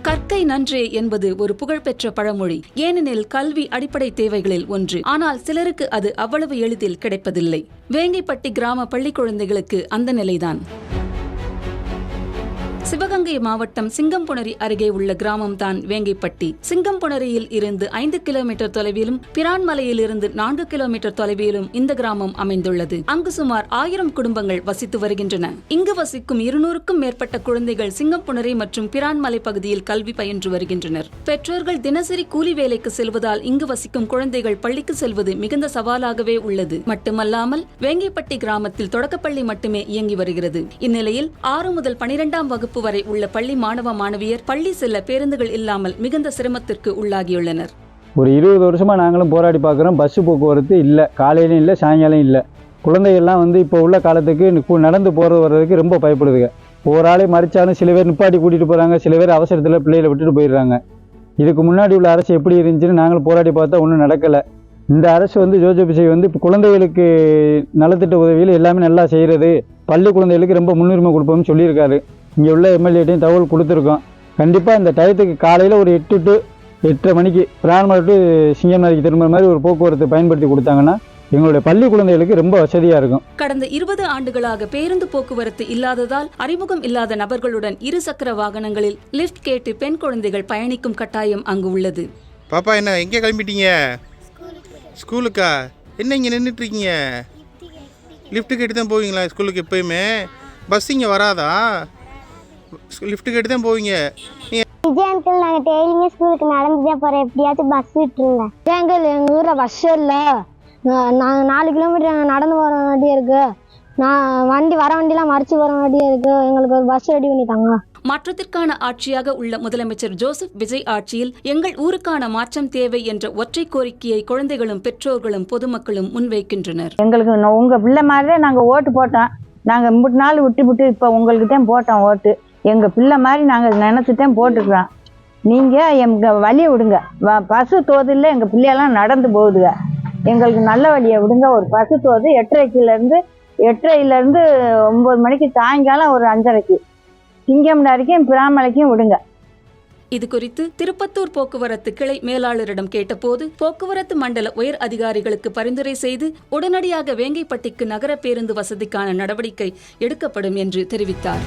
கற்கை நன்றே என்பது ஒரு புகழ்பெற்ற பழமொழி. ஏனெனில் கல்வி அடிப்படை தேவைகளில் ஒன்று. ஆனால் சிலருக்கு அது அவ்வளவு எளிதில் கிடைப்பதில்லை. வேங்கைப்பட்டி கிராம பள்ளி குழந்தைகளுக்கு அந்த நிலைதான். சிவகங்கை மாவட்டம் சிங்கம்புணரி அருகே உள்ள கிராமம் தான் வேங்கைப்பட்டி. சிங்கம்புணரியில் இருந்து 5 கிலோமீட்டர் தொலைவிலும் பிரான்மலையில் இருந்து 4 கிலோமீட்டர் தொலைவிலும் இந்த கிராமம் அமைந்துள்ளது. அங்கு சுமார் 1000 குடும்பங்கள் வசித்து வருகின்றன. இங்கு வசிக்கும் 200க்கும் மேற்பட்ட குழந்தைகள் சிங்கம்புணரி மற்றும் பிரான்மலை பகுதியில் கல்வி பயின்று வருகின்றனர். பெற்றோர்கள் தினசரி கூலி வேலைக்கு செல்வதால் இங்கு வசிக்கும் குழந்தைகள் பள்ளிக்கு செல்வது மிகுந்த சவாலாகவே உள்ளது. மட்டுமல்லாமல் வேங்கைப்பட்டி கிராமத்தில் தொடக்கப்பள்ளி மட்டுமே இயங்கி வருகிறது. இந்நிலையில் 6 முதல் 12ஆம் வகுப்பு வரை உள்ள பள்ளி மாணவ மாணவியர் பள்ளி செல்ல பேருந்துகள் இல்லாமல் மிகுந்த சிரமத்திற்கு உள்ளாகியுள்ளனர். ஒரு 20 வருஷமா நாங்களும் போராடி பார்க்குறோம். பஸ் போக்குவரத்து இல்லை, காலையிலும் இல்லை, சாயங்காலம் இல்லை. குழந்தைகள்லாம் இப்போ உள்ள காலத்துக்கு நடந்து போகிறது வர்றதுக்கு ரொம்ப பயப்படுதுங்க. ஒரு ஆளை மறிச்சாலும் சில பேர் நிப்பாட்டி கூட்டிகிட்டு போகிறாங்க, சில பேர் அவசரத்தில் பிள்ளைகளை விட்டுட்டு போயிடுறாங்க. இதுக்கு முன்னாடி உள்ள அரசு எப்படி இருந்துச்சுன்னு நாங்களும் போராடி பார்த்தா ஒன்றும் நடக்கலை. இந்த அரசு ஜோசப் விஜய் இப்போ குழந்தைகளுக்கு நலத்திட்ட உதவிகள் எல்லாமே நல்லா செய்கிறது, பள்ளி குழந்தைகளுக்கு ரொம்ப முன்னுரிமை கொடுப்போம்னு சொல்லியிருக்காரு. இங்கே உள்ள எம்எல்ஏட்டையும் தகவல் கொடுத்துருக்கோம். கண்டிப்பாக இந்த டயத்துக்கு காலையில் ஒரு 8 to 8:30 மணிக்கு பிரான்மலை டு சிங்கம்புணரிக்கு திரும்ப மாதிரி ஒரு போக்குவரத்து பயன்படுத்தி கொடுத்தாங்கன்னா எங்களுடைய பள்ளி குழந்தைகளுக்கு ரொம்ப வசதியாக இருக்கும். கடந்த 20 ஆண்டுகளாக பேருந்து போக்குவரத்து இல்லாததால் அறிமுகம் இல்லாத நபர்களுடன் 2 சக்கர வாகனங்களில் லிஃப்ட் கேட்டு பெண் குழந்தைகள் பயணிக்கும் கட்டாயம் அங்கு உள்ளது. பாப்பா என்ன எங்கே கிளம்பிட்டீங்க? ஸ்கூலுக்கா? என்ன இங்கே நின்றுட்டுருக்கீங்க? லிஃப்ட்டு கேட்டு தான் போவீங்களா ஸ்கூலுக்கு? எப்போயுமே பஸ் இங்கே வராதா? லிஃப்ட் கேட்டு தான் போவீங்க? நாங்கள் டெய்லியுமே ஸ்கூலுக்கு நடந்து தான் போகிறோம். எப்படியாச்சும் பஸ் விட்டுருங்க. எங்கள் ஊரில் பஸ் இல்லை. நாங்கள் 4 கிலோமீட்டர் நடந்து போகிற வேண்டியே இருக்குது. வர வண்டிலாம் மறிச்சு போகிற வேண்டியே இருக்குது. எங்களுக்கு ஒரு பஸ் ரெடி பண்ணிட்டாங்க. மாற்றத்திற்கான ஆட்சியாக உள்ள முதலமைச்சர் ஜோசப் விஜய் ஆட்சியில் எங்கள் ஊருக்கான மாற்றம் தேவை என்ற ஒற்றை கோரிக்கையை குழந்தைகளும் பெற்றோர்களும் பொதுமக்களும் முன்வைக்கின்றனர். எங்களுக்கு உங்கள் பிள்ளை மாதிரியே நாங்கள் ஓட்டு போட்டோம். நாங்கள் 3 நாள் விட்டு இப்போ உங்களுக்கு தான் போட்டோம் ஓட்டு. எங்கள் பிள்ளை மாதிரி நாங்கள் நினச்சிட்டேன் போட்டுக்கிறோம். நீங்கள் எங்கள் வழியை விடுங்க. பஸ்ஸு தோதில் எங்கள் பிள்ளையெல்லாம் நடந்து போகுதுங்க. எங்களுக்கு நல்ல வழியை விடுங்க. ஒரு பஸ்ஸு தோது 8:30 9 மணிக்கு, சாயங்காலம் ஒரு 5:30 சிங்கம்புணரிக்கும் பிரான்மலைக்கும் விடுங்க. இது குறித்து திருப்பத்தூர் போக்குவரத்து கிளை மேலாளரிடம் கேட்டபோது போக்குவரத்து மண்டல உயர் அதிகாரிகளுக்கு பரிந்துரை செய்து உடனடியாக வேங்கைப்பட்டிக்கு நகர பேருந்து வசதிக்கான நடவடிக்கை எடுக்கப்படும் என்று தெரிவித்தார்.